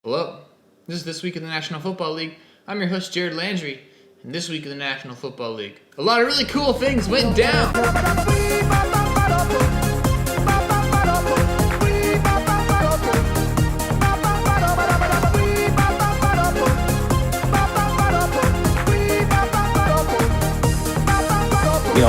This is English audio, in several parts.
Hello, this is This Week in the National Football League. I'm your host, Jared Landry, and this week in the National Football League, a lot of really cool things went down.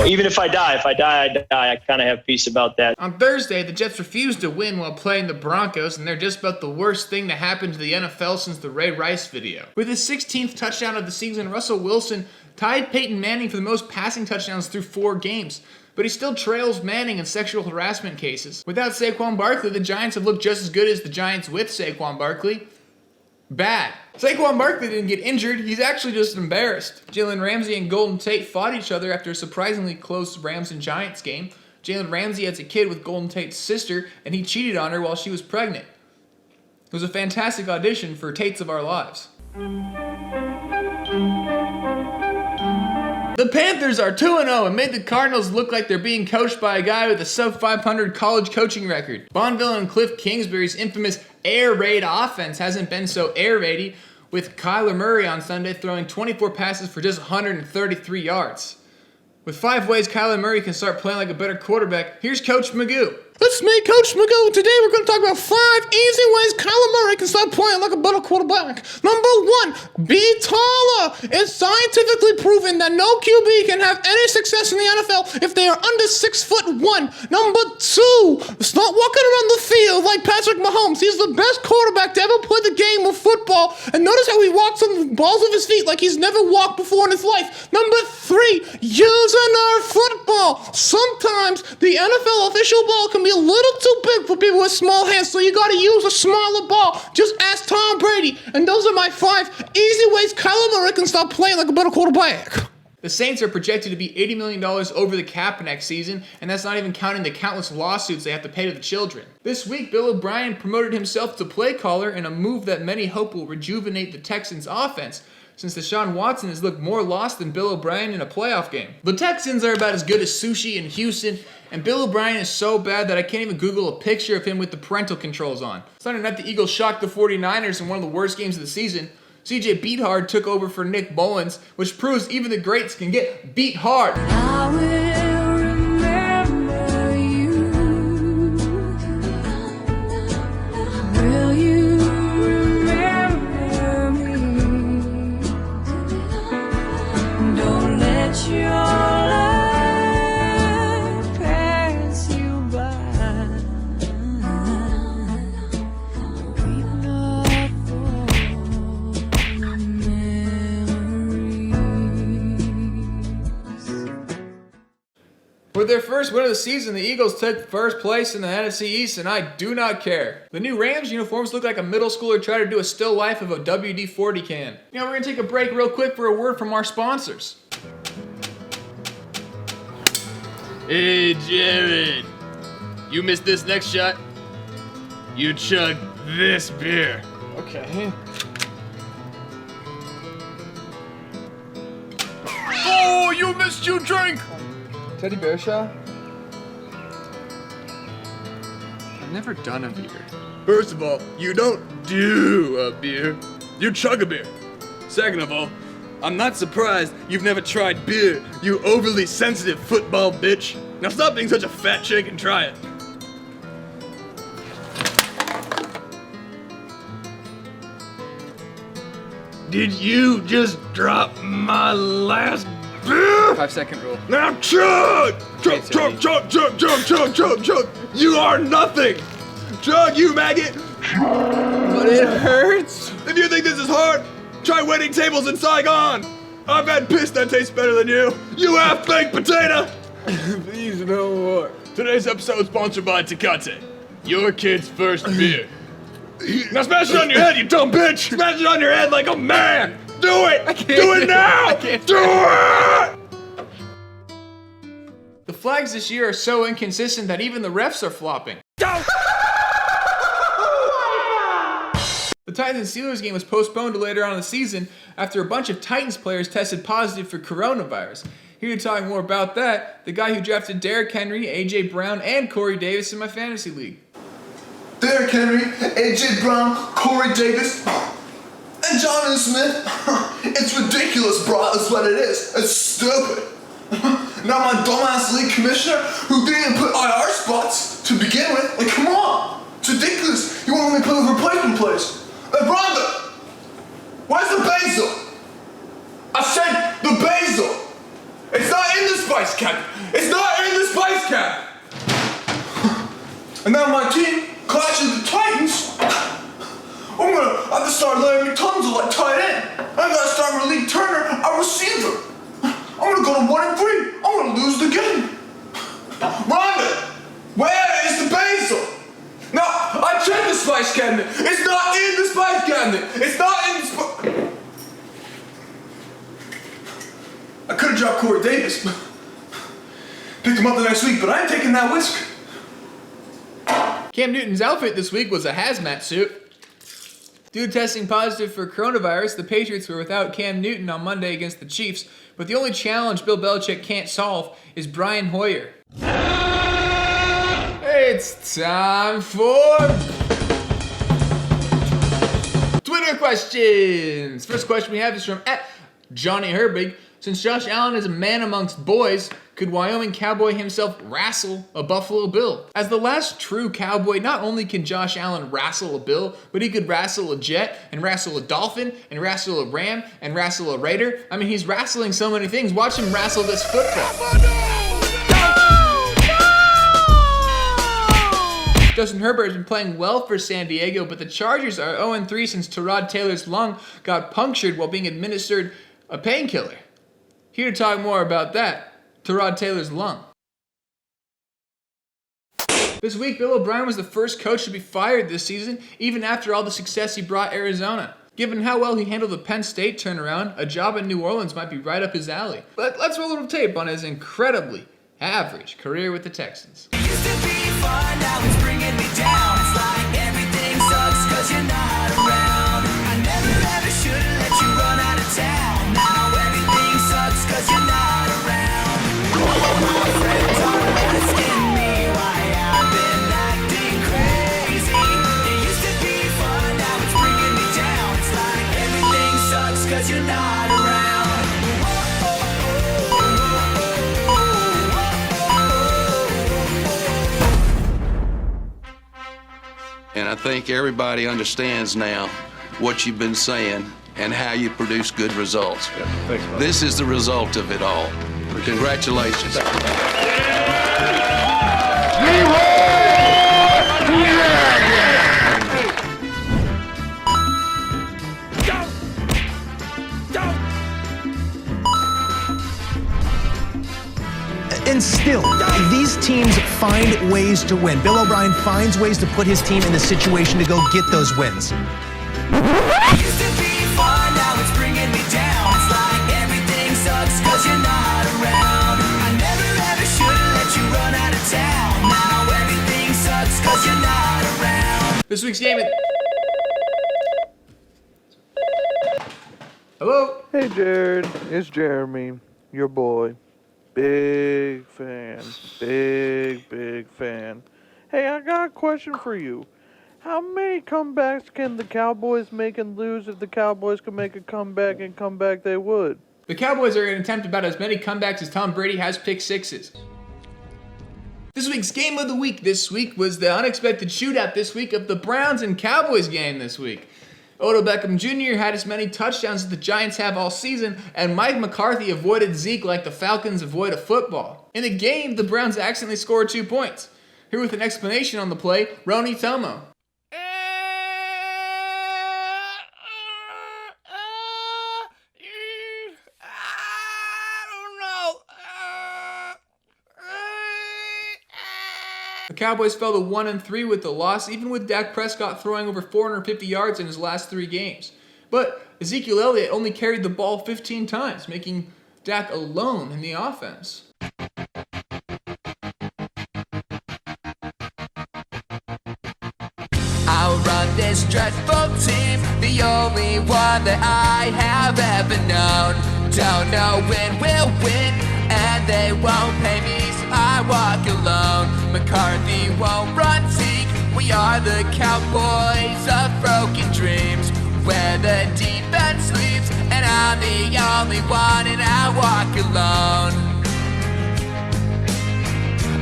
Even if I die, I die. I kind of have peace about that. On Thursday, the Jets refused to win while playing the Broncos, and they're just about the worst thing to happen to the NFL since the Ray Rice video. With his 16th touchdown of the season, Russell Wilson tied Peyton Manning for the most passing touchdowns through 4 games. But he still trails Manning in sexual harassment cases. Without Saquon Barkley, the Giants have looked just as good as the Giants with Saquon Barkley. Bad. Saquon Barkley didn't get injured, he's actually just embarrassed. Jalen Ramsey and Golden Tate fought each other after a surprisingly close Rams and Giants game. Jalen Ramsey has a kid with Golden Tate's sister, and he cheated on her while she was pregnant. It was a fantastic audition for Tates of Our Lives. The Panthers are 2-0 and made the Cardinals look like they're being coached by a guy with a sub-500 college coaching record. Bonville and Cliff Kingsbury's infamous air raid offense hasn't been so air raidy, with Kyler Murray on Sunday throwing 24 passes for just 133 yards. With 5 ways Kyler Murray can start playing like a better quarterback, here's Coach Magoo. It's me, Coach Magoo. Today we're going to talk about 5 easy ways Kyler Murray can start playing like a better quarterback. Number 1, be taller. It's scientifically proven that no QB can have any success in the NFL if they are under 6'1". Number 2, start walking around the field like Patrick Mahomes. He's the best quarterback to ever play the game of football. And notice how he walks on the balls of his feet like he's never walked before in his life. Number 3, use a Nerf football. Sometimes the NFL official ball can be a little too big for people with small hands, so you gotta use a smaller ball. Just ask Tom Brady. And those are my 5 easy ways Kyler Murray can start playing like a better quarterback. The Saints are projected to be $80 million over the cap next season, and that's not even counting the countless lawsuits they have to pay to the children. This week, Bill O'Brien promoted himself to play caller in a move that many hope will rejuvenate the Texans' offense, since Deshaun Watson has looked more lost than Bill O'Brien in a playoff game. The Texans are about as good as sushi in Houston, and Bill O'Brien is so bad that I can't even Google a picture of him with the parental controls on. Sunday night, the Eagles shocked the 49ers in one of the worst games of the season. CJ Beathard took over for Nick Mullins, which proves even the greats can get beat hard. I will remember you. Will you remember me? Don't let your life pass you by. Weep not for memories. For their first win of the season, the Eagles took first place in the NFC East, and I do not care. The new Rams uniforms look like a middle schooler trying to do a still life of a WD-40 can. We're going to take a break real quick for a word from our sponsors. Hey, Jared. You missed this next shot? You chug this beer. Okay. Oh, you missed your drink! Teddy bear shot? I've never done a beer. First of all, you don't do a beer, you chug a beer. Second of all, I'm not surprised you've never tried beer, you overly sensitive football bitch. Now stop being such a fat chick and try it. Did you just drop my last beer? 5-second rule. Now chug! Chug, chug, chug, chug, chug, chug, chug, chug! You are nothing! Chug, you maggot! But it hurts. If you think this is hard, try waiting tables in Saigon! I've had piss that tastes better than you! You half-baked potato! Please no more. Today's episode is sponsored by Tecate, your kid's first beer. Now smash it on your head, you dumb bitch! Smash it on your head like a man! Do it! I can't Do it now! I can't Do it! The flags this year are so inconsistent that even the refs are flopping. The Titans and Steelers game was postponed to later on in the season after a bunch of Titans players tested positive for coronavirus. Here to talk more about that, the guy who drafted Derrick Henry, A.J. Brown, and Corey Davis in my fantasy league. Derrick Henry, AJ Brown, Corey Davis, and Jonathan Smith. It's ridiculous, bro. That's what it is. It's stupid. Now my dumbass league commissioner, who didn't put IR spots to begin with, like, come on. It's ridiculous. You want me to play with replacement players. Hey, brother, where's the basil? I said the basil. It's not in the spice cabinet. It's not in the spice cabinet. And now my team clashes the Titans. I'm gonna have to start Larry Tunzel at tight end. I gotta start Malik Turner at receiver. I'm gonna go to 1-3. I'm gonna lose the game. Rhonda, where is the basil? No, I checked the spice cabinet. It's not in the spice cabinet. It's not in the spice. I could have dropped Corey Davis. Picked him up the next week, but I ain't taking that risk. Cam Newton's outfit this week was a hazmat suit. Due to testing positive for coronavirus, the Patriots were without Cam Newton on Monday against the Chiefs, but the only challenge Bill Belichick can't solve is Brian Hoyer. It's time for Twitter questions. First question we have is from @Johnny Herbig. Since Josh Allen is a man amongst boys, could Wyoming Cowboy himself wrestle a Buffalo Bill? As the last true Cowboy, not only can Josh Allen wrestle a Bill, but he could wrestle a Jet, and wrestle a Dolphin, and wrestle a Ram, and wrestle a Raider. I mean, he's wrestling so many things. Watch him wrestle this football. Justin Herbert has been playing well for San Diego, but the Chargers are 0-3 since Tyrod Taylor's lung got punctured while being administered a painkiller. Here to talk more about that, Tyrod Taylor's lung. This week, Bill O'Brien was the first coach to be fired this season, even after all the success he brought Arizona. Given how well he handled the Penn State turnaround, a job in New Orleans might be right up his alley. But let's roll a little tape on his incredibly average career with the Texans. It used to be fun, now it's bringing me down. It's like everything sucks 'cause you're not around. I never ever should've let you run out of town. Now everything sucks 'cause you're not around. My friends are asking me why I've been acting crazy. It used to be fun, now it's bringing me down. It's like everything sucks 'cause you're not around. And I think everybody understands now what you've been saying and how you produce good results. Yeah, thanks, man. This is the result of it all. Congratulations. And still, these teams find ways to win. Bill O'Brien finds ways to put his team in the situation to go get those wins. It used to be fun, now it's bringing me down. It's like everything sucks 'cause you're not around. I never ever should've let you run out of town. Now everything sucks 'cause you're not around. This week's game is... Hello? Hey Jared, it's Jeremy, your boy. Big fan, big fan. Hey, I got a question for you. How many comebacks can the Cowboys make and lose? If the Cowboys could make a comeback and come back, they would. The Cowboys are going to attempt about as many comebacks as Tom Brady has pick sixes. This week's game of the week this week was the unexpected shootout this week of the Browns and Cowboys game this week. Odell Beckham Jr. had as many touchdowns as the Giants have all season, and Mike McCarthy avoided Zeke like the Falcons avoid a football. In the game, the Browns accidentally scored 2 points. Here with an explanation on the play, Roni Tomo. The Cowboys fell to 1-3 with the loss, even with Dak Prescott throwing over 450 yards in his last 3 games. But Ezekiel Elliott only carried the ball 15 times, making Dak alone in the offense. I'll run this dreadful team, the only one that I have ever known. Don't know when we'll win, and they won't pay me, so I walk alone. McCarthy won't run Zeke, We are the cowboys of broken dreams, where the defense sleeps, and I'm the only one, and I walk alone.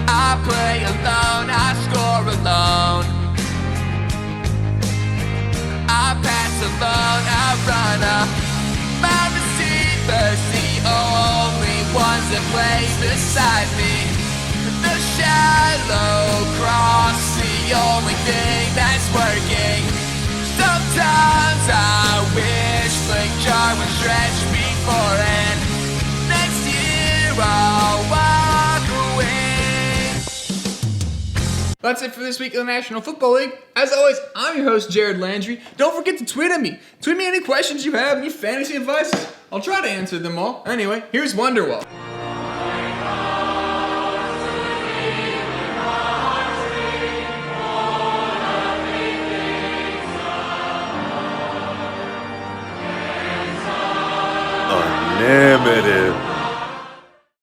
I play alone, I score alone. I pass alone, I run up. My receivers, the only ones that play beside me. The shallow cross, the only thing that's working. Sometimes I wish Blake Jarwin stretched before, and next year I'll walk away. That's it for this week of the National Football League. As always, I'm your host, Jared Landry. Don't forget to tweet at me. Tweet me any questions you have, any fantasy advice. I'll try to answer them all. Anyway, here's Wonderwall. Unlimited.